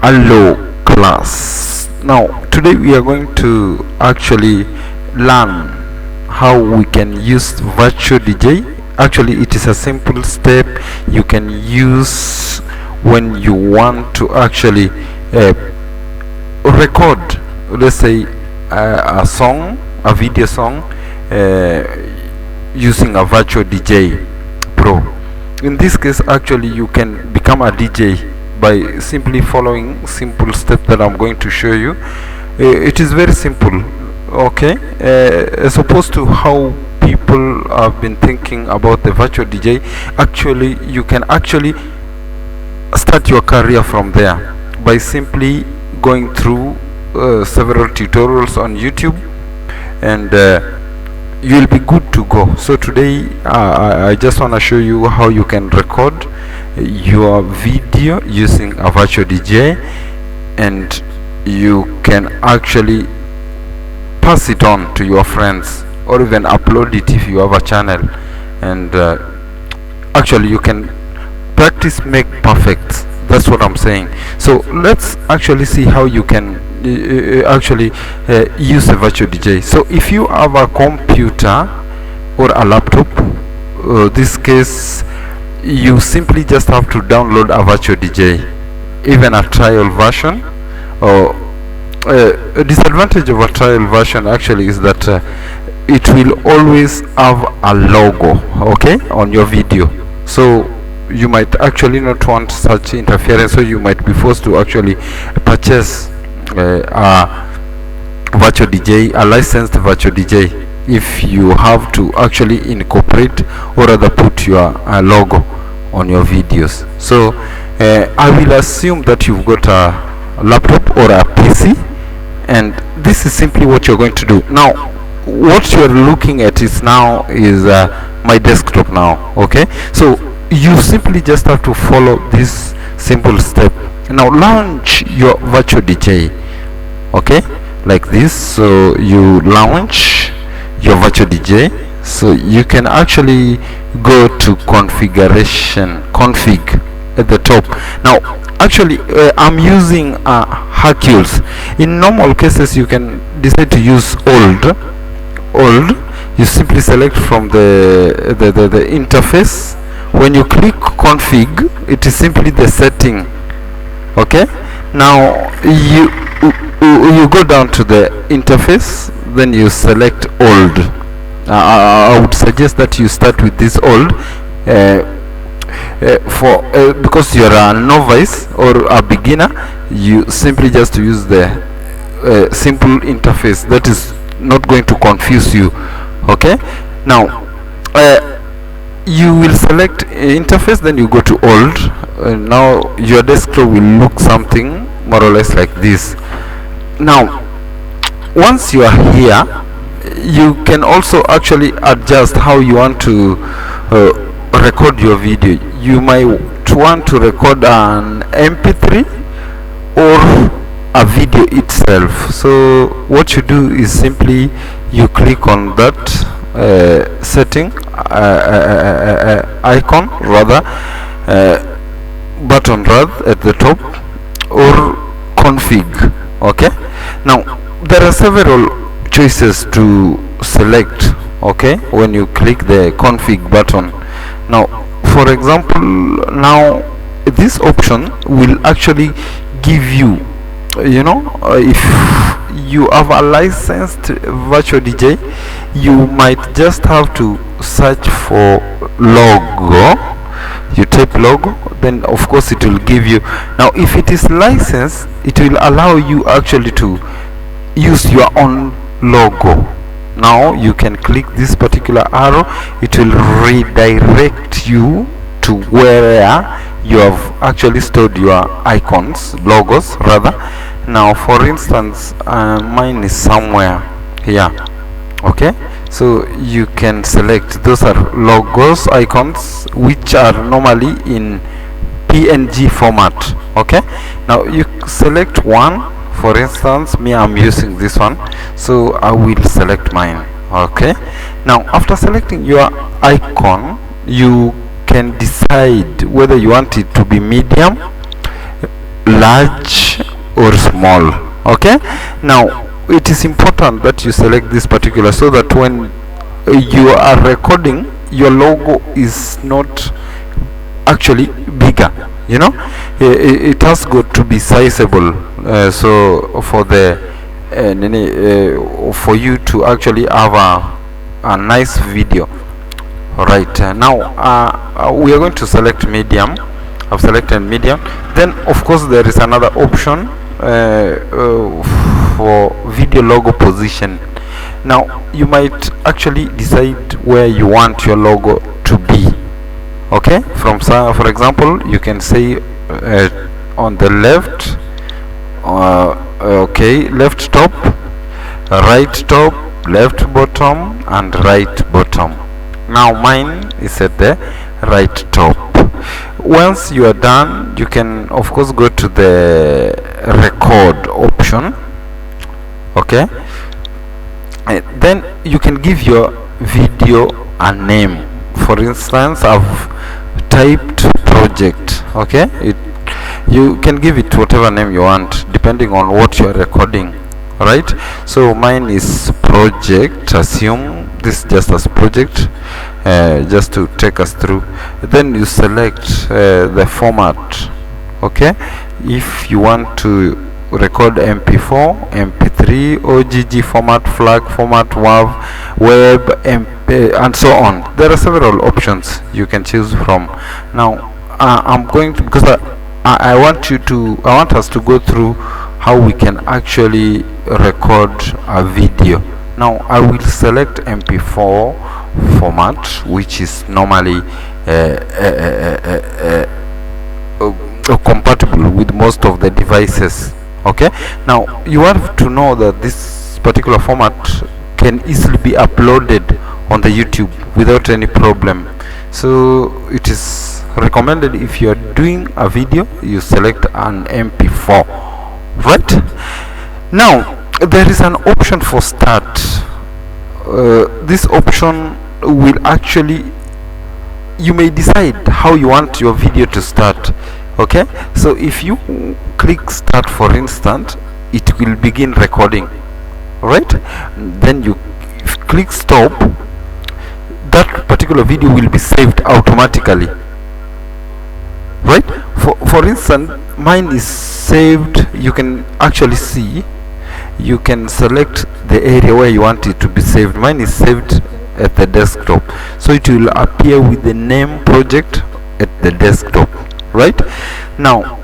Hello class. Now today we are going to actually learn how we can use virtual DJ. Actually it is a simple step you can use when you want to actually record, let's say a song, a video song, using a virtual DJ Pro. In this case actually you can become a DJ by simply following simple step that I'm going to show you. It is very simple, okay, as opposed to how people have been thinking about the virtual DJ. Actually you can actually start your career from there by simply going through several tutorials on YouTube, and you'll be good to go. So today I just want to show you how you can record your video using a virtual DJ, and you can actually pass it on to your friends or even upload it if you have a channel. And actually you can practice make perfect. That's what I'm saying. So let's actually see how you can actually use a virtual DJ. So if you have a computer or a laptop, this case you simply just have to download a virtual DJ, even a trial version. Or a disadvantage of a trial version actually is that it will always have a logo, okay, on your video. So you might actually not want such interference, so you might be forced to actually purchase a virtual DJ, a licensed virtual DJ, if you have to actually incorporate or rather put your logo on your videos. So I will assume that you've got a laptop or a PC, and this is simply what you're going to do. Now what you're looking at is my desktop now, okay. So you simply just have to follow this simple step. Now launch your virtual DJ, okay, like this. So you launch your virtual DJ, so you can actually go to configuration, config at the top. Now actually I'm using Hercules. In normal cases you can decide to use old. You simply select from the interface. When you click config, it is simply the setting, okay. Now you go down to the interface, then you select old. I would suggest that you start with this old because you're a novice or a beginner. You simply just use the simple interface that is not going to confuse you, okay. Now you will select interface, then you go to old. Now your desktop will look something more or less like this. Now once you are here, you can also actually adjust how you want to record your video. You might want to record an MP3 or a video itself. So what you do is simply you click on that setting icon, rather button rather, at the top, or config, okay. Now there are several choices to select, okay, when you click the config button. Now for example, now this option will actually give you, if you have a licensed virtual DJ, you might just have to search for logo. You type logo, then of course it will give you. Now if it is licensed, it will allow you actually to use your own logo. Now you can click this particular arrow, it will redirect you to where you have actually stored your icons, logos rather. Now for instance, mine is somewhere here, okay. So you can select, those are logos, icons, which are normally in PNG format, okay. Now you select one. For instance, me, I'm using this one, so I will select mine, okay. Now after selecting your icon, you can decide whether you want it to be medium, large or small. Okay, now it is important that you select this particular, so that when you are recording, your logo is not actually bigger, you know. It has got to be sizable, so for the for you to actually have a nice video. Right, now we are going to select medium. I've selected medium. Then of course there is another option for video logo position. Now you might actually decide where you want your logo to be. Okay, from for example, you can say on the left, okay, left top, right top, left bottom, and right bottom. Now mine is at the right top. Once you are done, you can of course go to the record option. Okay, and then you can give your video a name. For instance, I've typed project. Okay, you can give it whatever name you want depending on what you're recording. Right, so mine is project. Assume this just as project, just to take us through. Then you select the format. Okay, if you want to record MP4, MP3, OGG format, FLAC format, WAV, web, and so on. There are several options you can choose from. Now I'm going to, because I want us to go through how we can actually record a video. Now I will select MP4 format, which is normally compatible with most of the devices. Okay, now you have to know that this particular format can easily be uploaded on the YouTube without any problem. So it is recommended, if you are doing a video, you select an MP4. Right, now there is an option for start. This option will actually, you may decide how you want your video to start. Okay, so if you click start, for instance, it will begin recording. Right, then you click stop, that particular video will be saved automatically. Right, for instance, mine is saved. You can actually see, you can select the area where you want it to be saved. Mine is saved at the desktop, so it will appear with the name project at the desktop. Right, now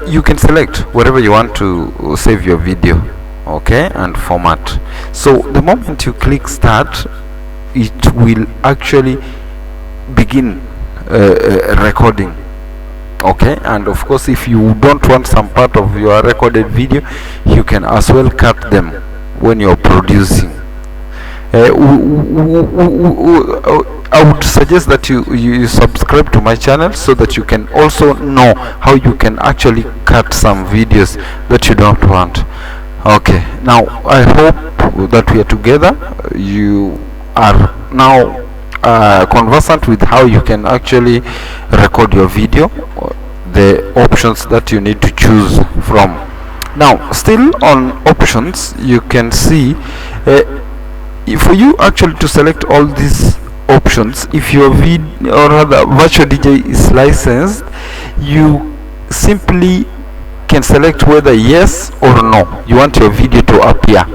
you can select wherever you want to save your video. Okay, and format. So the moment you click start, it will actually begin recording. Okay, and of course, if you don't want some part of your recorded video, you can as well cut them when you're producing. I would suggest that you subscribe to my channel, so that you can also know how you can actually cut some videos that you don't want. Okay, now I hope that we are together. You are now conversant with how you can actually record your video, the options that you need to choose from. Now still on options, you can see for you actually to select all these options, if your video or rather virtual DJ is licensed, you simply can select whether yes or no you want your video to appear.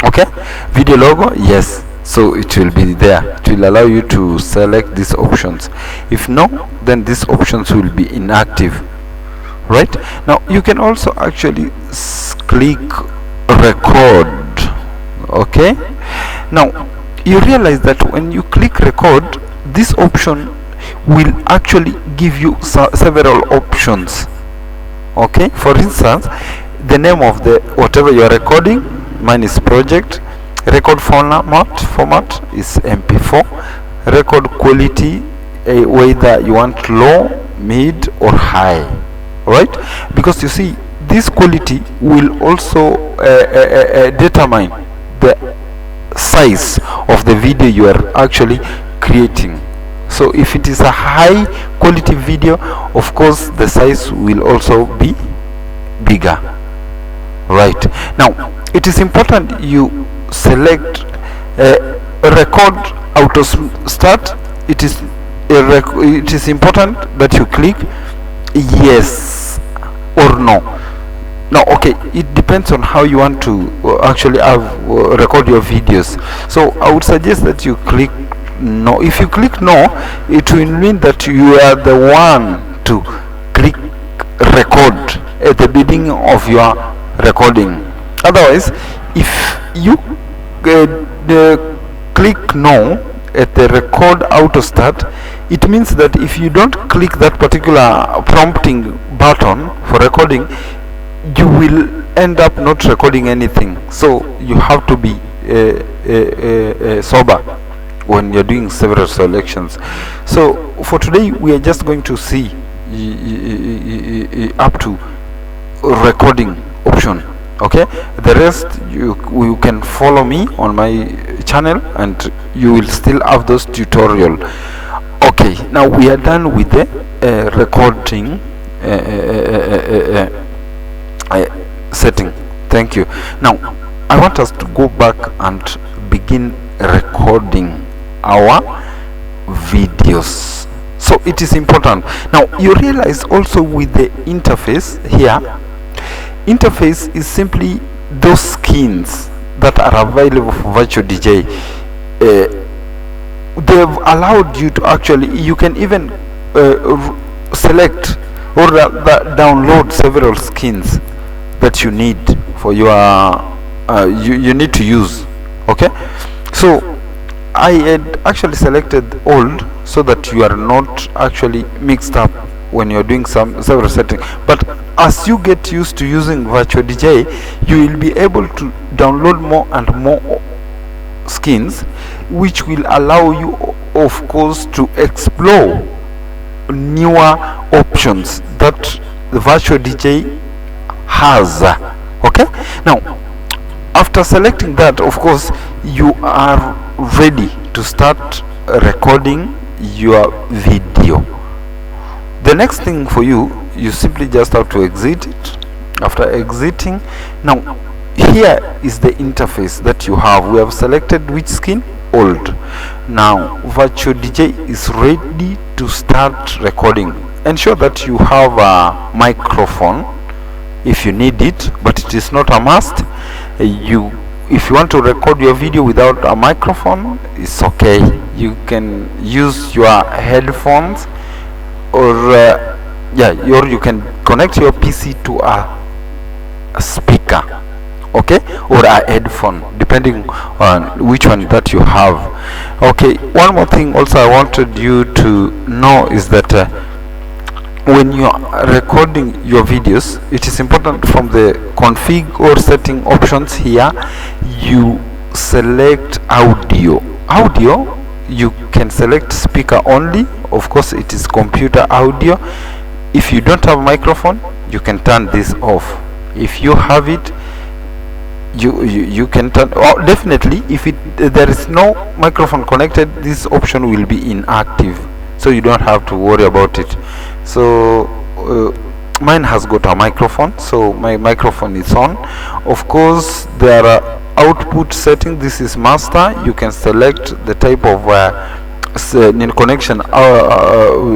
Okay, video logo, yes, so it will be there. It will allow you to select these options. If no, then these options will be inactive. Right, now you can also actually click record. Okay, now you realize that when you click record, this option will actually give you several options. Okay, for instance, the name of the whatever you are recording, mine is project. Record format is MP4. Record quality, whether you want low, mid, or high. Right, because you see, this quality will also determine the size of the video you are actually creating. So if it is a high quality video, of course the size will also be bigger. Right, now it is important you select record auto start. It is important that you click yes or no. Now okay, it depends on how you want to actually have record your videos. So I would suggest that you click no. If you click no, it will mean that you are the one to click record at the beginning of your recording. Otherwise, if you click no at the record auto start, it means that if you don't click that particular prompting button for recording, you will end up not recording anything. So you have to be sober when you're doing several selections. So for today we are just going to see up to recording option. Okay, the rest you can follow me on my channel and you will still have those tutorial. Okay, now we are done with the recording setting. Thank you. Now I want us to go back and begin recording our videos. So it is important. Now you realize also with the interface here, interface is simply those skins that are available for Virtual DJ. They've allowed you to actually, you can even select or download several skins that you need for your you need to use. Okay, so I had actually selected old so that you are not actually mixed up when you're doing several settings. But as you get used to using Virtual DJ, you will be able to download more and more skins, which will allow you of course to explore newer options that the Virtual DJ has. Okay, now after selecting that, of course you are ready to start recording your video. The next thing for you simply just have to exit it. After exiting, now here is the interface that you have. We have selected which skin? Old. Now Virtual DJ is ready to start recording. Ensure that you have a microphone if you need it, but it is not a must. If you want to record your video without a microphone, it's okay. You can use your headphones, or or you can connect your PC to a speaker, okay, or a headphone, depending on which one that you have. Okay, one more thing also I wanted you to know is that when you are recording your videos, it is important from the config or setting options here, you select audio. You can select speaker only. Of course it is computer audio. If you don't have microphone, you can turn this off. If you have it, you can turn. Definitely if there is no microphone connected, this option will be inactive, so you don't have to worry about it. So mine has got a microphone, so my microphone is on. Of course there are output setting. This is master. You can select the type of connection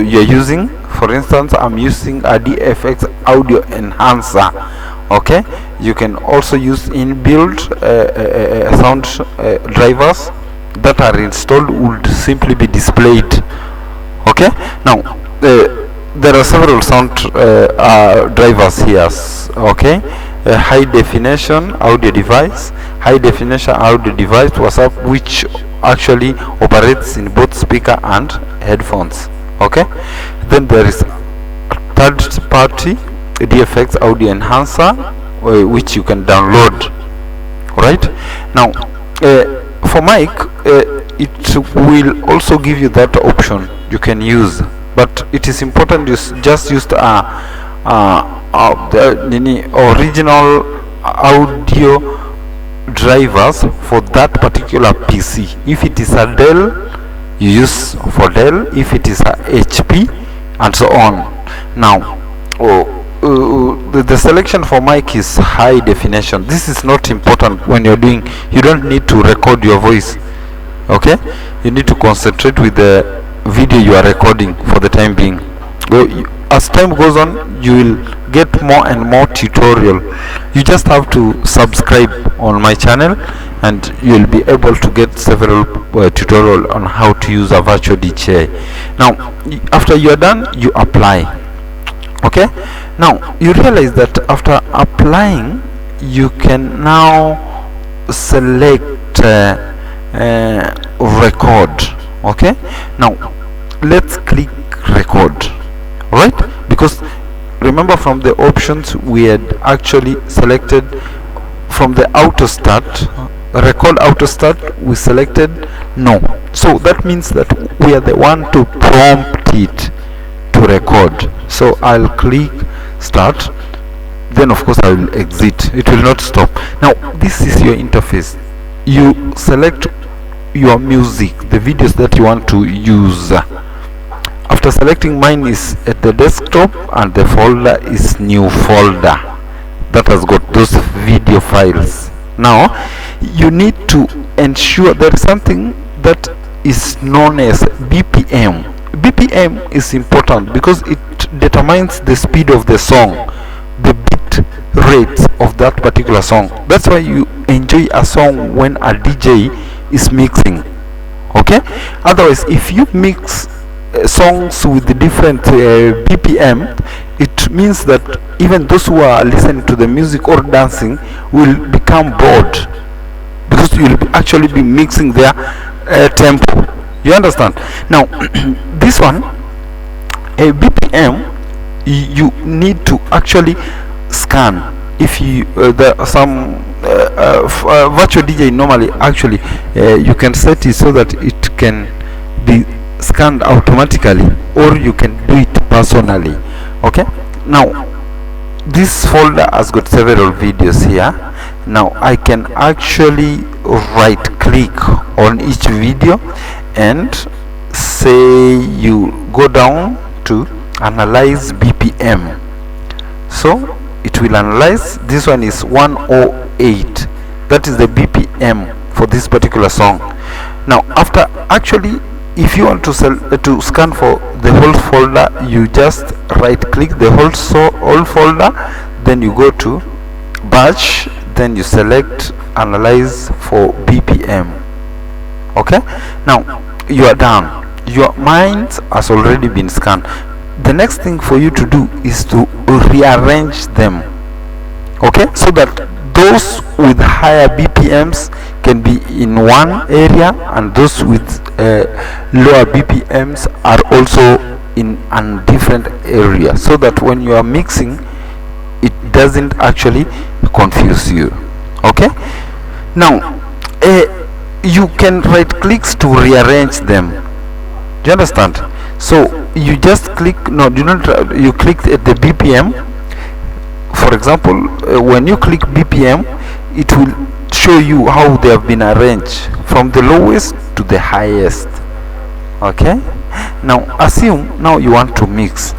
you're using. For instance, I'm using a DFX audio enhancer. Okay, you can also use inbuilt sound drivers that are installed, would simply be displayed. Okay, now there are several sound drivers here. Okay, high definition audio device, WhatsApp, which actually operates in both speaker and headphones. Okay, then there is third party DFX audio enhancer, which you can download. Right now for mic, it will also give you that option you can use, but it is important you just use the original audio drivers for that particular PC. If it is a Dell, you use for Dell. If it is a HP, and so on. Now the selection for mic is high definition. This is not important when you're doing, you don't need to record your voice. Okay, you need to concentrate with the video you are recording for the time being. As time goes on, you will get more and more tutorial. You just have to subscribe on my channel and you will be able to get several tutorial on how to use a virtual DJ. Now after you are done, you apply. Okay, now you realize that after applying, you can now select record. Okay, now let's click record, right? Because remember, from the options we had actually selected from the auto start, record auto start, we selected no. So that means that we are the one to prompt it to record. So I'll click start, then of course I will exit. It will not stop. Now this is your interface. You select your music, the videos that you want to use. After selecting, mine is at the desktop and the folder is new folder that has got those video files. Now you need to ensure there is something that is known as BPM. BPM is important because it determines the speed of the song, the bit rates of that particular song. That's why you enjoy a song when a DJ is mixing. Okay, otherwise if you mix songs with the different BPM, it means that even those who are listening to the music or dancing will become bored, because you will actually be mixing their tempo. You understand? Now this one, a BPM, you need to actually scan. If you there are some virtual DJ, normally actually you can set it so that it can be scanned automatically, or you can do it personally. Okay, now this folder has got several videos here. Now I can actually right click on each video and say you go down to analyze BPM. So it will analyze. This one is 108. That is the BPM for this particular song. Now after, actually if you want to scan for the whole folder, you just right click the whole folder, then you go to batch, then you select analyze for BPM. Okay, now you are done. Your mine has already been scanned. The next thing for you to do is to rearrange them. Okay, so that those with higher BPMs can be in one area and those with lower BPMs are also in a different area, so that when you are mixing, it doesn't actually confuse you. Okay, now you can right clicks to rearrange them. Do you understand? So you just click, no, do not, you click at the BPM. For example, when you click BPM, it will show you how they have been arranged from the lowest to the highest. Okay, now assume now you want to mix.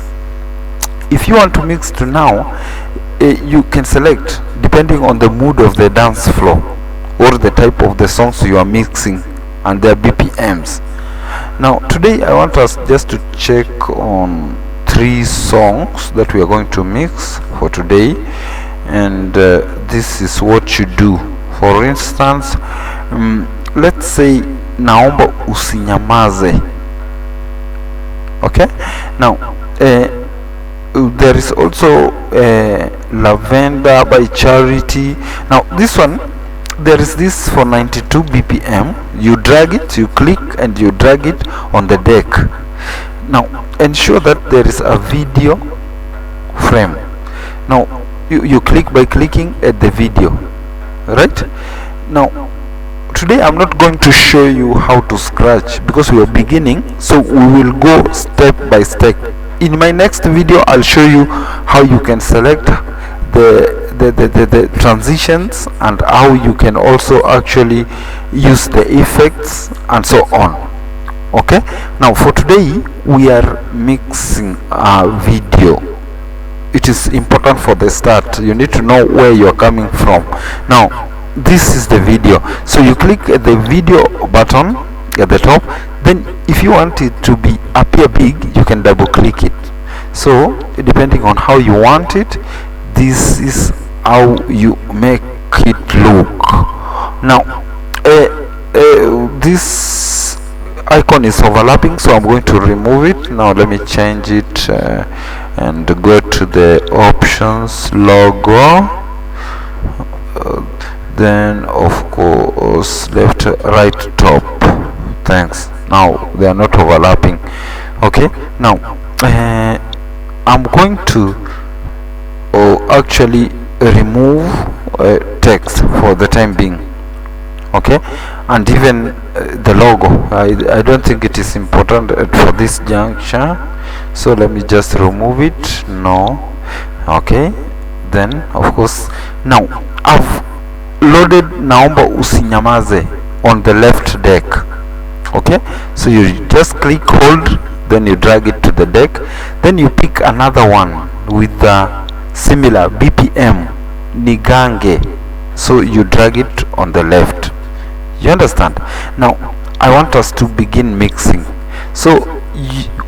If you want to mix to now, you can select depending on the mood of the dance floor or the type of the songs you are mixing and their BPMs. Now today I want us just to check on 3 songs that we are going to mix for today, and this is what you do. For instance, let's say naomba usinyamaze. Okay, now there is also Lavender by Charity. Now this one, there is this for 92 BPM. You drag it, you click and you drag it on the deck. Now ensure that there is a video frame. Now you click by clicking at the video, right? Now today I'm not going to show you how to scratch because we are beginning, so we will go step by step. In my next video I'll show you how you can select the transitions and how you can also actually use the effects and so on. Okay, now for today we are mixing a video. it is important for the start. You need to know where you're coming from. Now this is the video, so you click the video button at the top. Then if you want it to be appear big, you can double click it. So depending on how you want it, this is how you make it look. Now this icon is overlapping, so I'm going to remove it. Now let me change it and go to the options, logo, then of course left, right, top. Thanks. Now they are not overlapping. Okay, now I'm going to actually remove text for the time being. Okay, and even the logo, I don't think it is important for this juncture, so let me just remove it. No. Okay, then of course now I've loaded naomba usinyamaze on the left deck. Okay, so you just click hold, then you drag it to the deck, then you pick another one with the similar BPM nigange, so you drag it on the left. You understand? Now I want us to begin mixing. So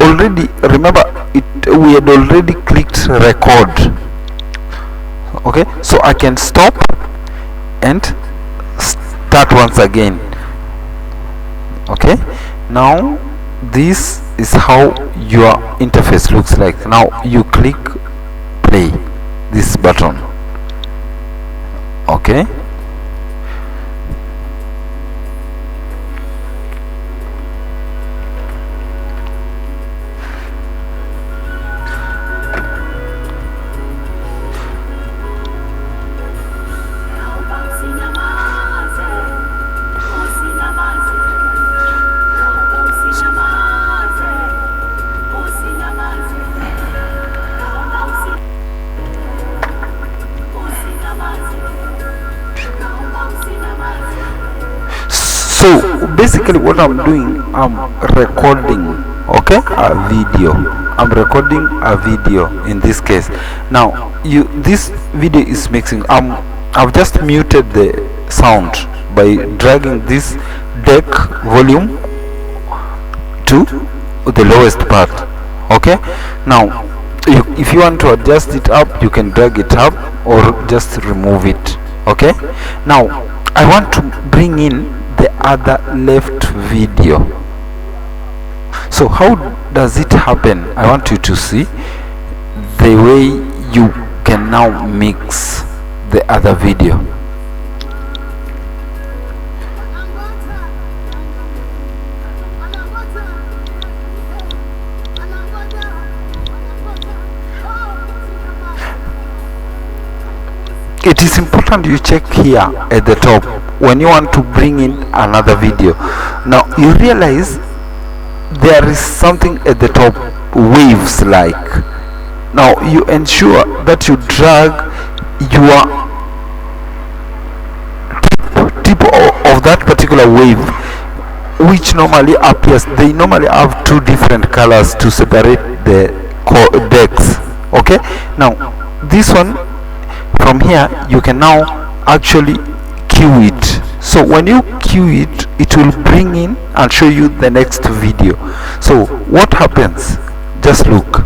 already remember it, we had already clicked record. Okay, so I can stop and start once again. Okay, now this is how your interface looks like. Now you click play, this button. Okay, so basically what I'm doing, I'm recording, okay, a video. I'm recording a video in this case. Now this video is mixing. I've just muted the sound by dragging this deck volume to the lowest part. Okay, now if you want to adjust it up, you can drag it up or just remove it. Okay, now I want to bring in the other left video. So how does it happen? I want you to see the way you can now mix the other video. It is important you check here at the top when you want to bring in another video. Now you realize there is something at the top, waves like. Now you ensure that you drag your tip of that particular wave, which normally appears. They normally have two different colors to separate the decks. Okay, now this one from here you can now actually cue it. So when you cue it, it will bring in and show you the next video. So what happens? Just look.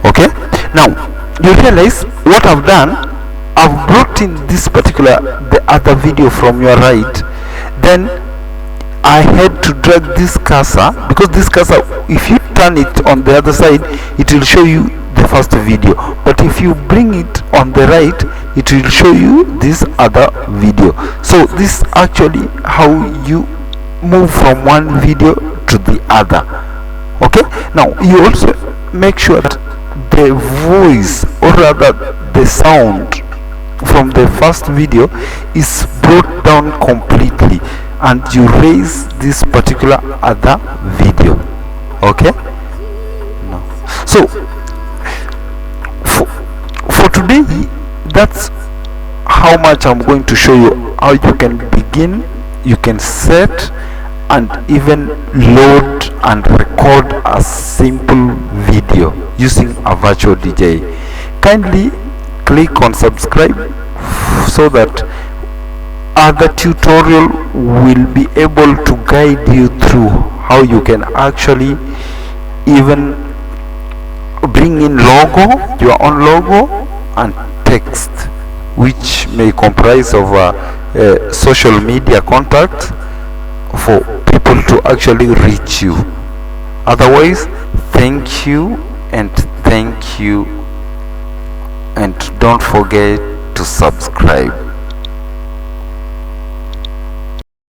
Okay, now you realize what I've done. I've brought in this particular, the other video from your right, then I had to drag this cursor, because this cursor, if you turn it on the other side, it will show you the first video, but if you bring it on the right, it will show you this other video. So this is actually how you move from one video to the other. Okay, now you also make sure that the voice, or rather the sound from the first video, is brought down completely. and you raise this particular other video. Okay, no. So for today, that's how much I'm going to show you how you can begin, you can set and even load and record a simple video using a virtual DJ. Kindly click on subscribe so that other tutorial will be able to guide you through how you can actually even bring in logo, your own logo and text, which may comprise of social media contact for people to actually reach you. Otherwise, thank you and thank you, and don't forget to subscribe.